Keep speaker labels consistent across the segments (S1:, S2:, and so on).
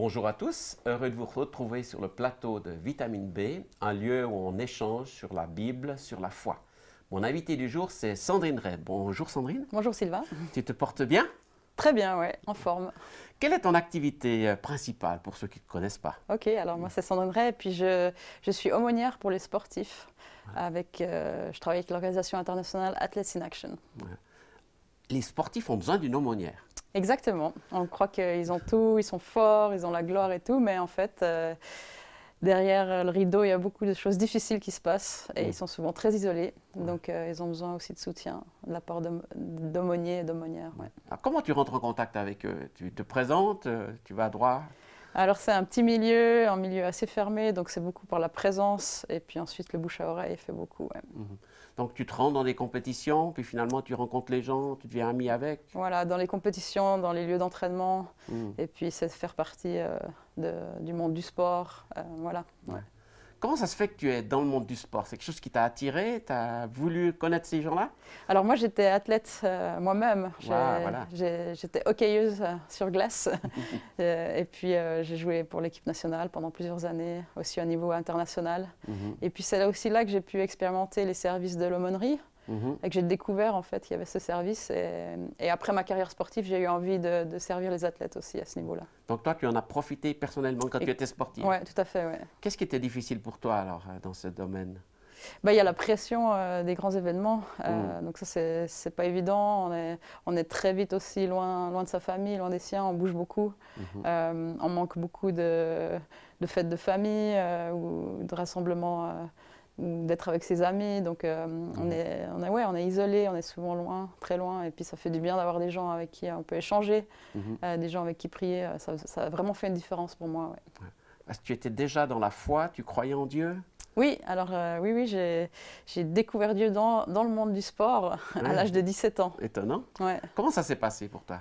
S1: Bonjour à tous, heureux de vous retrouver sur le plateau de Vitamine B, un lieu où on échange sur la Bible, sur la foi. Mon invité du jour, c'est Sandrine Ray. Bonjour Sandrine.
S2: Bonjour Sylvain.
S1: Tu te portes bien?
S2: Très bien, ouais, en forme.
S1: Quelle est ton activité principale pour ceux qui ne te connaissent pas?
S2: Ok, alors moi c'est Sandrine Ray et puis je suis aumônière pour les sportifs. Je travaille avec l'organisation internationale Athletes in Action.
S1: Ouais. Les sportifs ont besoin d'une aumônière.
S2: Exactement. On croit qu'ils ont tout, ils sont forts, ils ont la gloire et tout, mais en fait, derrière le rideau, il y a beaucoup de choses difficiles qui se passent et ils sont souvent très isolés. Donc, ils ont besoin aussi de soutien de la part d'aumôniers et d'aumônières. Ouais.
S1: Alors, comment tu rentres en contact avec eux? Tu te présentes, tu vas droit?
S2: Alors, c'est un petit milieu, un milieu assez fermé, donc c'est beaucoup par la présence et puis ensuite le bouche à oreille fait beaucoup. Ouais.
S1: Donc, tu te rends dans des compétitions, puis finalement, tu rencontres les gens, tu deviens ami avec?
S2: Voilà, dans les compétitions, dans les lieux d'entraînement, et puis c'est de faire partie du monde du sport. Voilà. Ouais.
S1: Comment ça se fait que tu es dans le monde du sport? C'est quelque chose qui t'a attiré? Tu as voulu connaître ces gens-là?
S2: Alors moi, j'étais athlète moi-même.
S1: Voilà.
S2: J'étais hockeyeuse sur glace. Et puis, j'ai joué pour l'équipe nationale pendant plusieurs années, aussi au niveau international. Et puis, c'est aussi là que j'ai pu expérimenter les services de l'aumônerie. Et que j'ai découvert en fait qu'il y avait ce service. Et après ma carrière sportive, j'ai eu envie de servir les athlètes aussi à ce niveau-là.
S1: Donc toi, tu en as profité personnellement quand tu étais sportive?
S2: Oui, tout à fait. Ouais.
S1: Qu'est-ce qui était difficile pour toi alors dans ce domaine?
S2: Il y a la pression des grands événements, donc ça c'est pas évident. On est très vite aussi loin de sa famille, loin des siens, on bouge beaucoup. On manque beaucoup de fêtes de famille ou de rassemblements. D'être avec ses amis, donc on est isolé, on est souvent loin, très loin, et puis ça fait du bien d'avoir des gens avec qui on peut échanger, des gens avec qui prier, ça a vraiment fait une différence pour moi. Ouais.
S1: Est-ce que tu étais déjà dans la foi, tu croyais en Dieu?
S2: Oui, alors oui, j'ai découvert Dieu dans le monde du sport à l'âge de 17 ans.
S1: Étonnant.
S2: Ouais.
S1: Comment ça s'est passé pour toi?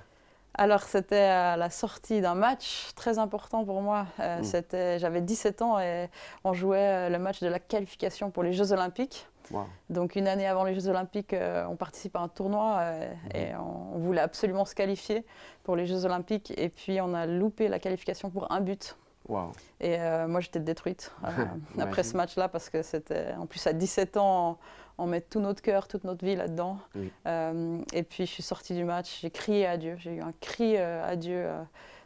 S2: Alors, c'était à la sortie d'un match très important pour moi. J'avais 17 ans et on jouait le match de la qualification pour les Jeux Olympiques.
S1: Wow.
S2: Donc, une année avant les Jeux Olympiques, on participe à un tournoi et on voulait absolument se qualifier pour les Jeux Olympiques. Et puis, on a loupé la qualification pour un but.
S1: Wow.
S2: Et moi, j'étais détruite après ce match-là parce que c'était, en plus, à 17 ans, on met tout notre cœur, toute notre vie là-dedans.
S1: Oui.
S2: Et puis, je suis sortie du match, j'ai crié à Dieu. J'ai eu un cri à Dieu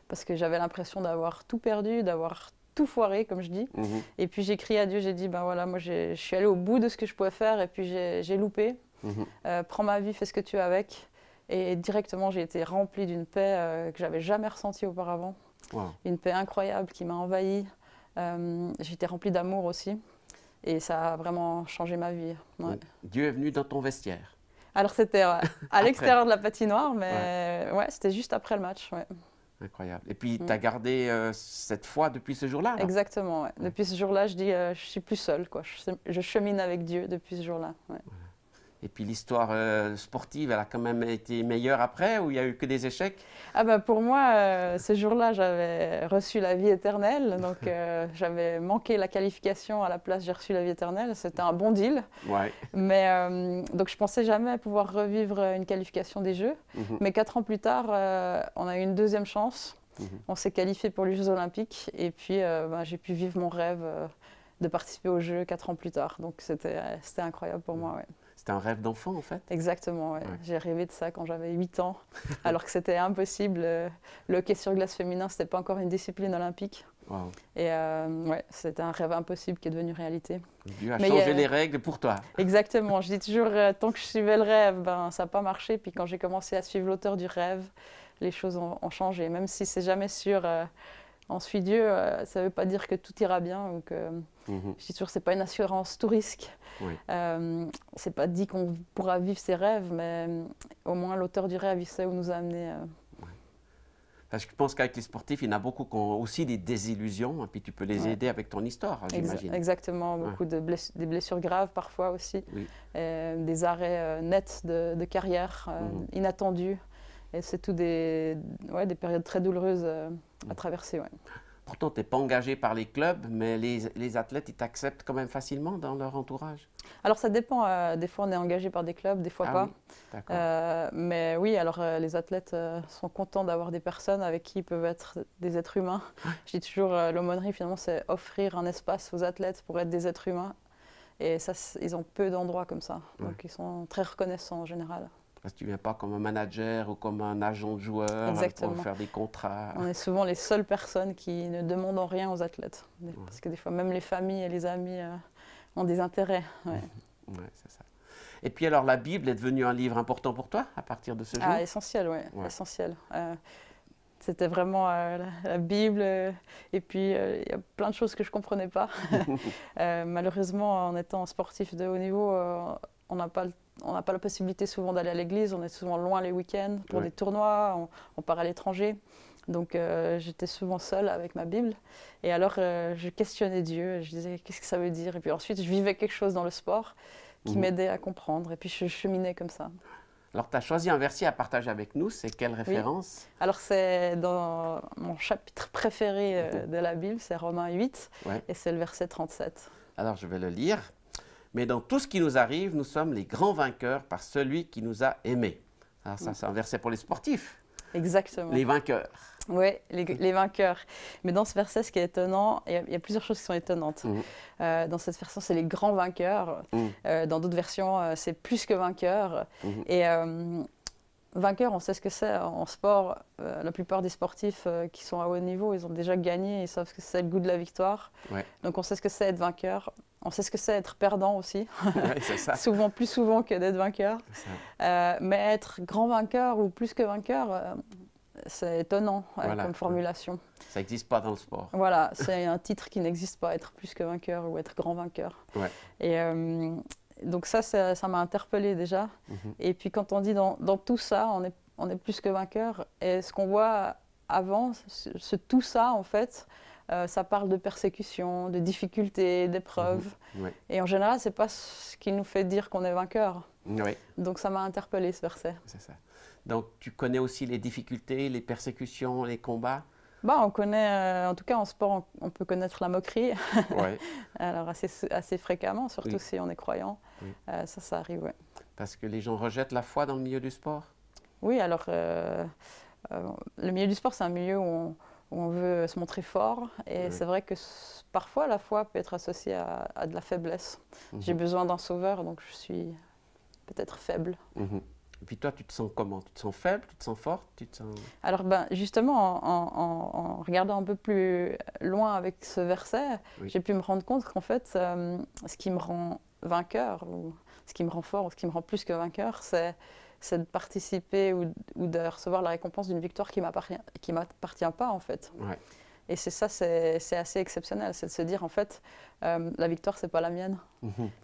S2: parce que j'avais l'impression d'avoir tout perdu, d'avoir tout foiré, comme je dis. Et puis, j'ai crié à Dieu, j'ai dit, ben voilà, moi, je suis allée au bout de ce que je pouvais faire et puis j'ai loupé. Prends ma vie, fais ce que tu veux avec. Et directement, j'ai été remplie d'une paix que j'avais jamais ressentie auparavant.
S1: Wow.
S2: Une paix incroyable qui m'a envahie. J'ai été remplie d'amour aussi. Et ça a vraiment changé ma vie. Ouais.
S1: Dieu est venu dans ton vestiaire?
S2: Alors c'était à l'extérieur de la patinoire, mais ouais, c'était juste après le match. Ouais.
S1: Incroyable. Et puis tu as gardé cette foi depuis ce jour-là?
S2: Exactement. Ouais. Depuis ce jour-là, je dis je suis plus seule. Quoi. Je chemine avec Dieu depuis ce jour-là. Ouais.
S1: Et puis l'histoire sportive, elle a quand même été meilleure après, ou il n'y a eu que des échecs?
S2: Ah bah pour moi, ce jour-là, j'avais reçu la vie éternelle. Donc j'avais manqué la qualification, à la place j'ai reçu la vie éternelle. C'était un bon deal.
S1: Ouais.
S2: Mais donc je pensais jamais pouvoir revivre une qualification des Jeux. Mais 4 ans plus tard, on a eu une deuxième chance. On s'est qualifié pour les Jeux Olympiques. Et puis j'ai pu vivre mon rêve de participer aux Jeux 4 ans plus tard. Donc c'était incroyable pour moi. Ouais.
S1: C'était un rêve d'enfant, en fait?
S2: Exactement, ouais. J'ai rêvé de ça quand j'avais 8 ans, alors que c'était impossible. Le hockey sur glace féminin, c'était pas encore une discipline olympique.
S1: Wow.
S2: Et ouais, c'était un rêve impossible qui est devenu réalité.
S1: Dieu a changé les règles pour toi.
S2: Exactement. Je dis toujours, tant que je suivais le rêve, ça n'a pas marché. Puis quand j'ai commencé à suivre l'auteur du rêve, les choses ont changé. Même si c'est jamais sûr, on suit Dieu, ça ne veut pas dire que tout ira bien. Ou que, je dis toujours, c'est pas une assurance tout risque.
S1: Oui.
S2: C'est pas dit qu'on pourra vivre ses rêves, mais au moins l'auteur du rêve, il sait où nous a amenés.
S1: Parce que je pense qu'avec les sportifs, il y en a beaucoup qui ont aussi des désillusions, et puis tu peux les aider avec ton histoire, j'imagine.
S2: Exactement, beaucoup des blessures graves parfois aussi, des arrêts nets de carrière inattendus. Et c'est tout des périodes très douloureuses à traverser. Ouais.
S1: Pourtant, tu n'es pas engagé par les clubs, mais les athlètes, ils t'acceptent quand même facilement dans leur entourage?
S2: Alors ça dépend, des fois on est engagé par des clubs, des fois
S1: Ah
S2: pas.
S1: oui, d'accord.
S2: Mais oui, alors les athlètes sont contents d'avoir des personnes avec qui ils peuvent être des êtres humains. Je dis toujours, l'aumônerie finalement c'est offrir un espace aux athlètes pour être des êtres humains. Et ça, ils ont peu d'endroits comme ça. Donc ils sont très reconnaissants en général.
S1: Parce que tu ne viens pas comme un manager ou comme un agent de joueur
S2: Exactement.
S1: pour faire des contrats.
S2: On est souvent les seules personnes qui ne demandent rien aux athlètes. Parce que des fois, même les familles et les amis ont des intérêts. Ouais.
S1: Ouais, c'est ça. Et puis alors, la Bible est devenue un livre important pour toi à partir de ce jour?
S2: Ah, essentiel, oui, essentiel. C'était vraiment la Bible. Et puis, il y a plein de choses que je ne comprenais pas. Malheureusement, en étant sportif de haut niveau, on n'a pas la possibilité souvent d'aller à l'église. On est souvent loin les week-ends pour des tournois. On part à l'étranger. Donc, j'étais souvent seule avec ma Bible. Et alors, je questionnais Dieu. Je disais, qu'est-ce que ça veut dire? Et puis ensuite, je vivais quelque chose dans le sport qui m'aidait à comprendre. Et puis, je cheminais comme ça.
S1: Alors, tu as choisi un verset à partager avec nous. C'est quelle référence?
S2: Oui. Alors, c'est dans mon chapitre préféré de la Bible, c'est Romains 8, et c'est le verset 37.
S1: Alors, je vais le lire. Mais dans tout ce qui nous arrive, nous sommes les grands vainqueurs par celui qui nous a aimés. Alors, ça, c'est un verset pour les sportifs.
S2: Exactement.
S1: Les vainqueurs.
S2: Oui, les vainqueurs. Mais dans ce verset, ce qui est étonnant, il y a plusieurs choses qui sont étonnantes. Dans cette version, c'est les grands vainqueurs. Dans d'autres versions, c'est plus que vainqueurs. Et vainqueur, on sait ce que c'est en sport. La plupart des sportifs qui sont à haut niveau, ils ont déjà gagné, ils savent ce que c'est le goût de la victoire. Donc on sait ce que c'est être vainqueur. On sait ce que c'est être perdant aussi.
S1: C'est ça.
S2: Souvent, plus souvent que d'être vainqueur. Mais être grand vainqueur ou plus que vainqueur, c'est étonnant comme formulation.
S1: Ça n'existe pas dans le sport.
S2: Voilà, c'est un titre qui n'existe pas, être plus que vainqueur ou être grand vainqueur. Et donc ça m'a interpellée déjà. Et puis quand on dit dans tout ça, on est plus que vainqueur. Et ce qu'on voit avant, ce tout ça en fait, ça parle de persécution, de difficultés, d'épreuves. Et en général, ce n'est pas ce qui nous fait dire qu'on est vainqueur. Donc ça m'a interpellée ce verset.
S1: C'est ça. Donc tu connais aussi les difficultés, les persécutions, les combats?
S2: On connaît, en tout cas en sport, on peut connaître la moquerie. Alors assez fréquemment, surtout si on est croyant. Ça arrive, oui.
S1: Parce que les gens rejettent la foi dans le milieu du sport?
S2: Oui, alors le milieu du sport, c'est un milieu où on veut se montrer fort. Et c'est vrai que parfois, la foi peut être associée à de la faiblesse. J'ai besoin d'un sauveur, donc je suis peut-être faible.
S1: Et puis toi, tu te sens comment? Tu te sens faible? Tu te sens forte?
S2: Alors justement, en regardant un peu plus loin avec ce verset, j'ai pu me rendre compte qu'en fait, ce qui me rend vainqueur, ou ce qui me rend fort, ou ce qui me rend plus que vainqueur, c'est de participer ou de recevoir la récompense d'une victoire qui ne m'appartient pas en fait. Et c'est assez exceptionnel, c'est de se dire en fait, la victoire c'est pas la mienne.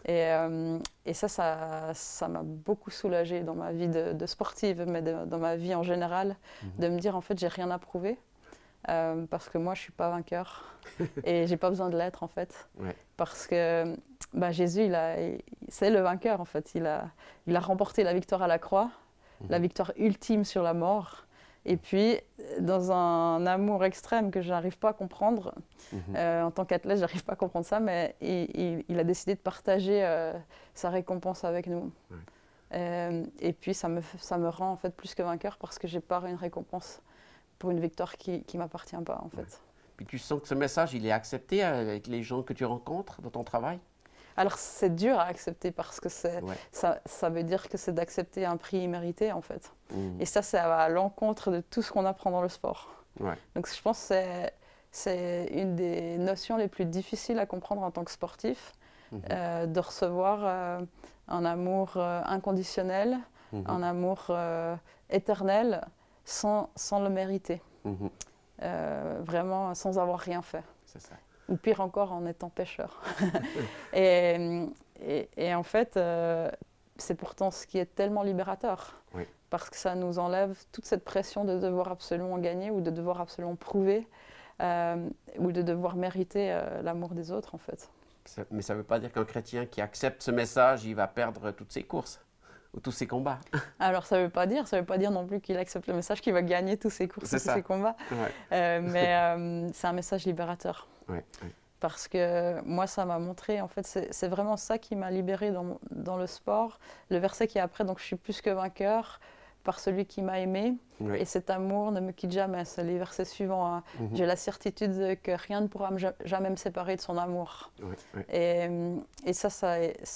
S2: Et ça m'a beaucoup soulagée dans ma vie de sportive, mais dans ma vie en général, de me dire en fait j'ai rien à prouver. Parce que moi je suis pas vainqueur et j'ai pas besoin de l'être en fait. Parce que Jésus c'est le vainqueur en fait, il a remporté la victoire à la croix, la victoire ultime sur la mort. Et puis, dans un amour extrême que je n'arrive pas à comprendre, en tant qu'athlète, je n'arrive pas à comprendre ça, mais il a décidé de partager sa récompense avec nous. Et puis, ça me rend en fait plus que vainqueur parce que j'ai pas une récompense pour une victoire qui ne m'appartient pas en fait.
S1: Puis tu sens que ce message, il est accepté avec les gens que tu rencontres dans ton travail?
S2: Alors, c'est dur à accepter parce que ça veut dire que c'est d'accepter un prix immérité, en fait. Et ça va à l'encontre de tout ce qu'on apprend dans le sport. Donc, je pense que c'est une des notions les plus difficiles à comprendre en tant que sportif, de recevoir un amour inconditionnel, un amour éternel, sans le mériter. Vraiment, sans avoir rien fait.
S1: C'est ça.
S2: Ou pire encore, en étant pêcheur. et en fait, c'est pourtant ce qui est tellement libérateur. Parce que ça nous enlève toute cette pression de devoir absolument gagner ou de devoir absolument prouver ou de devoir mériter l'amour des autres, en fait.
S1: Mais ça ne veut pas dire qu'un chrétien qui accepte ce message, il va perdre toutes ses courses. ou tous ces combats?
S2: Alors ça veut pas dire non plus qu'il accepte le message, qu'il va gagner tous ses courses, tous ses combats.
S1: Ouais.
S2: Mais c'est un message libérateur.
S1: Ouais, ouais.
S2: Parce que moi, ça m'a montré, en fait, c'est vraiment ça qui m'a libérée dans le sport. Le verset qui est après, donc je suis plus que vainqueur par celui qui m'a aimé.
S1: Oui.
S2: Et cet amour ne me quitte jamais. C'est les versets suivants. Hein. J'ai la certitude que rien ne pourra jamais me séparer de son amour.
S1: Oui, oui.
S2: Et ça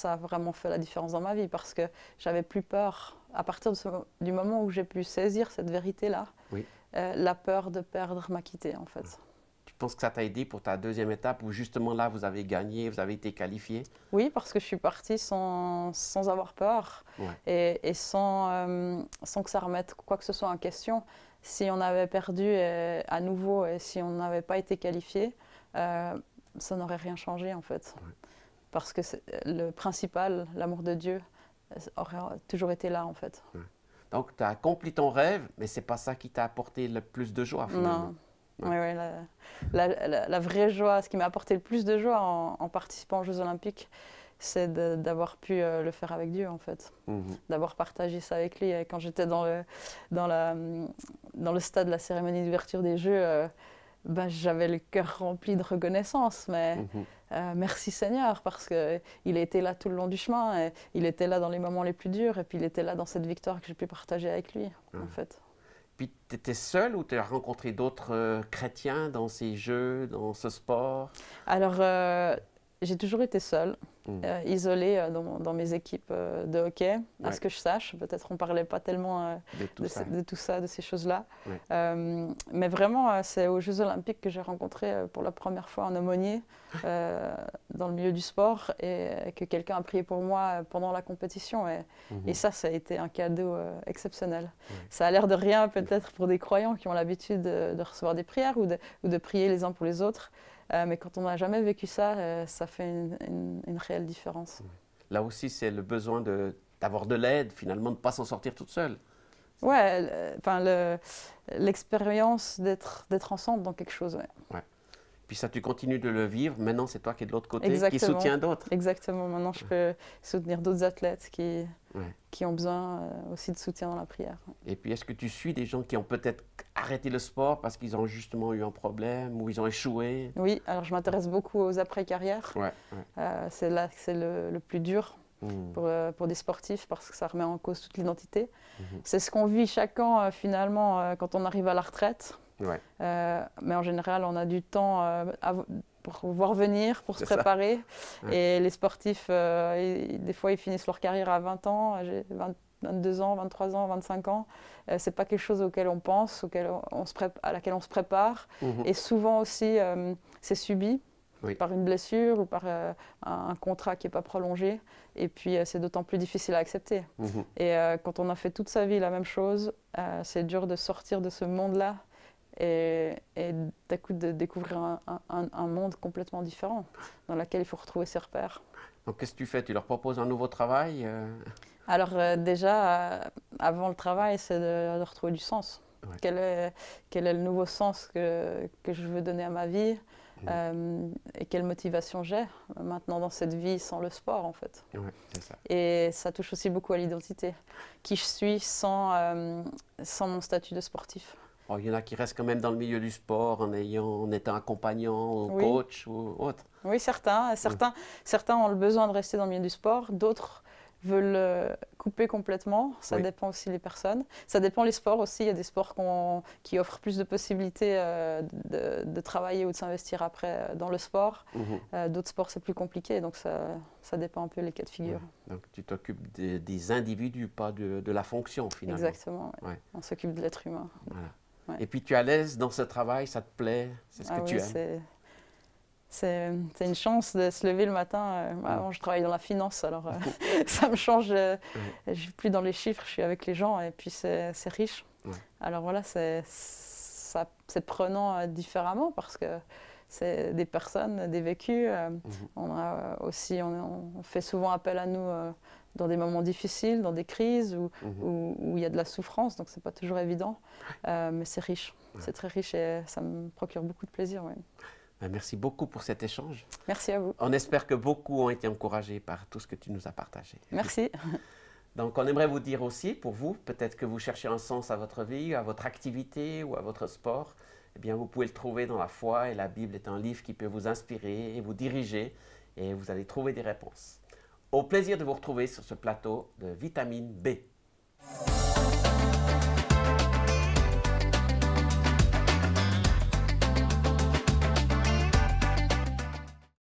S2: a vraiment fait la différence dans ma vie parce que j'avais plus peur. À partir du moment où j'ai pu saisir cette vérité-là,
S1: Oui.
S2: La peur de perdre m'a quitté, en fait.
S1: Tu penses que ça t'a aidé pour ta deuxième étape où justement là, vous avez gagné, vous avez été qualifié?
S2: Oui, parce que je suis partie sans avoir peur et sans que ça remette quoi que ce soit en question. Si on avait perdu à nouveau et si on n'avait pas été qualifié, ça n'aurait rien changé en fait. Ouais. Parce que le principal, l'amour de Dieu, aurait toujours été là en fait. Ouais.
S1: Donc tu as accompli ton rêve, mais ce n'est pas ça qui t'a apporté le plus de joie finalement.
S2: Non. Ouais. Oui, la vraie joie, ce qui m'a apporté le plus de joie en participant aux Jeux Olympiques, c'est d'avoir pu le faire avec Dieu, en fait. D'avoir partagé ça avec lui. Et quand j'étais dans le stade de la cérémonie d'ouverture des Jeux, j'avais le cœur rempli de reconnaissance. Mais merci Seigneur, parce qu'il a été là tout le long du chemin. Et il était là dans les moments les plus durs. Et puis il était là dans cette victoire que j'ai pu partager avec lui, en fait.
S1: Puis tu étais seul ou tu as rencontré d'autres chrétiens dans ces jeux, dans ce sport?
S2: Alors, j'ai toujours été seule, isolée dans mes équipes de hockey, à ce que je sache. Peut-être on ne parlait pas tellement de tout ça, de ces choses-là. Ouais. Mais vraiment, c'est aux Jeux Olympiques que j'ai rencontré pour la première fois un aumônier dans le milieu du sport et que quelqu'un a prié pour moi pendant la compétition. Et ça a été un cadeau exceptionnel. Ouais. Ça a l'air de rien peut-être pour des croyants qui ont l'habitude de recevoir des prières ou de prier les uns pour les autres. Mais quand on n'a jamais vécu ça, ça fait une réelle différence.
S1: Là aussi, c'est le besoin d'avoir de l'aide, finalement, de ne pas s'en sortir toute seule.
S2: Oui, l'expérience d'être ensemble dans quelque chose. Ouais.
S1: Puis ça, tu continues de le vivre. Maintenant, c'est toi qui es de l'autre côté,
S2: Exactement.
S1: qui soutient d'autres.
S2: Exactement. Maintenant, je peux soutenir d'autres athlètes qui ont besoin aussi de soutien dans la prière.
S1: Et puis, est-ce que tu suis des gens qui ont peut-être arrêté le sport parce qu'ils ont justement eu un problème ou ils ont échoué?
S2: Oui, alors je m'intéresse beaucoup aux après-carrières. C'est là que c'est le plus dur pour des sportifs parce que ça remet en cause toute l'identité. C'est ce qu'on vit chacun finalement quand on arrive à la retraite. Mais en général, on a du temps pour voir venir, pour se préparer. Et les sportifs, des fois, ils finissent leur carrière à 20 ans, 22 ans, 23 ans, 25 ans. Ce n'est pas quelque chose auquel on pense, à laquelle on se prépare. Et souvent aussi, c'est subi par une blessure ou par un contrat qui n'est pas prolongé. Et puis, c'est d'autant plus difficile à accepter. Et quand on a fait toute sa vie la même chose, c'est dur de sortir de ce monde-là. Et d'un coup de découvrir un monde complètement différent dans lequel il faut retrouver ses repères.
S1: Donc qu'est-ce que tu fais? Tu leur proposes un nouveau travail?
S2: Alors déjà, avant le travail, c'est de retrouver du sens. Quel est le nouveau sens que je veux donner à ma vie et quelle motivation j'ai maintenant dans cette vie sans le sport en fait.
S1: C'est ça.
S2: Et ça touche aussi beaucoup à l'identité. Qui je suis sans mon statut de sportif.
S1: Il y en a qui restent quand même dans le milieu du sport en étant accompagnant, ou coach ou autre.
S2: Oui, certains ont le besoin de rester dans le milieu du sport, d'autres veulent couper complètement. Ça dépend aussi des personnes. Ça dépend les sports aussi. Il y a des sports qui offrent plus de possibilités de travailler ou de s'investir après dans le sport. D'autres sports, c'est plus compliqué. Donc ça dépend un peu les cas de figure.
S1: Donc tu t'occupes des individus, pas de la fonction finalement.
S2: Exactement. On s'occupe de l'être humain.
S1: Voilà. Et puis tu es à l'aise dans ce travail, ça te plaît, c'est ce que tu aimes.
S2: C'est une chance de se lever le matin. Avant, je travaille dans la finance, alors ça me change. Je ne suis plus dans les chiffres, je suis avec les gens et puis c'est riche. Alors voilà, c'est prenant différemment parce que c'est des personnes, des vécus. On fait souvent appel à nous dans des moments difficiles, dans des crises où il y a de la souffrance, donc c'est pas toujours évident, mais c'est riche, c'est très riche et ça me procure beaucoup de plaisir.
S1: Merci beaucoup pour cet échange.
S2: Merci à vous.
S1: On espère que beaucoup ont été encouragés par tout ce que tu nous as partagé.
S2: Merci.
S1: Donc, on aimerait vous dire aussi, pour vous, peut-être que vous cherchez un sens à votre vie, à votre activité ou à votre sport, eh bien, vous pouvez le trouver dans la foi et la Bible est un livre qui peut vous inspirer et vous diriger et vous allez trouver des réponses. Au plaisir de vous retrouver sur ce plateau de Vitamine B.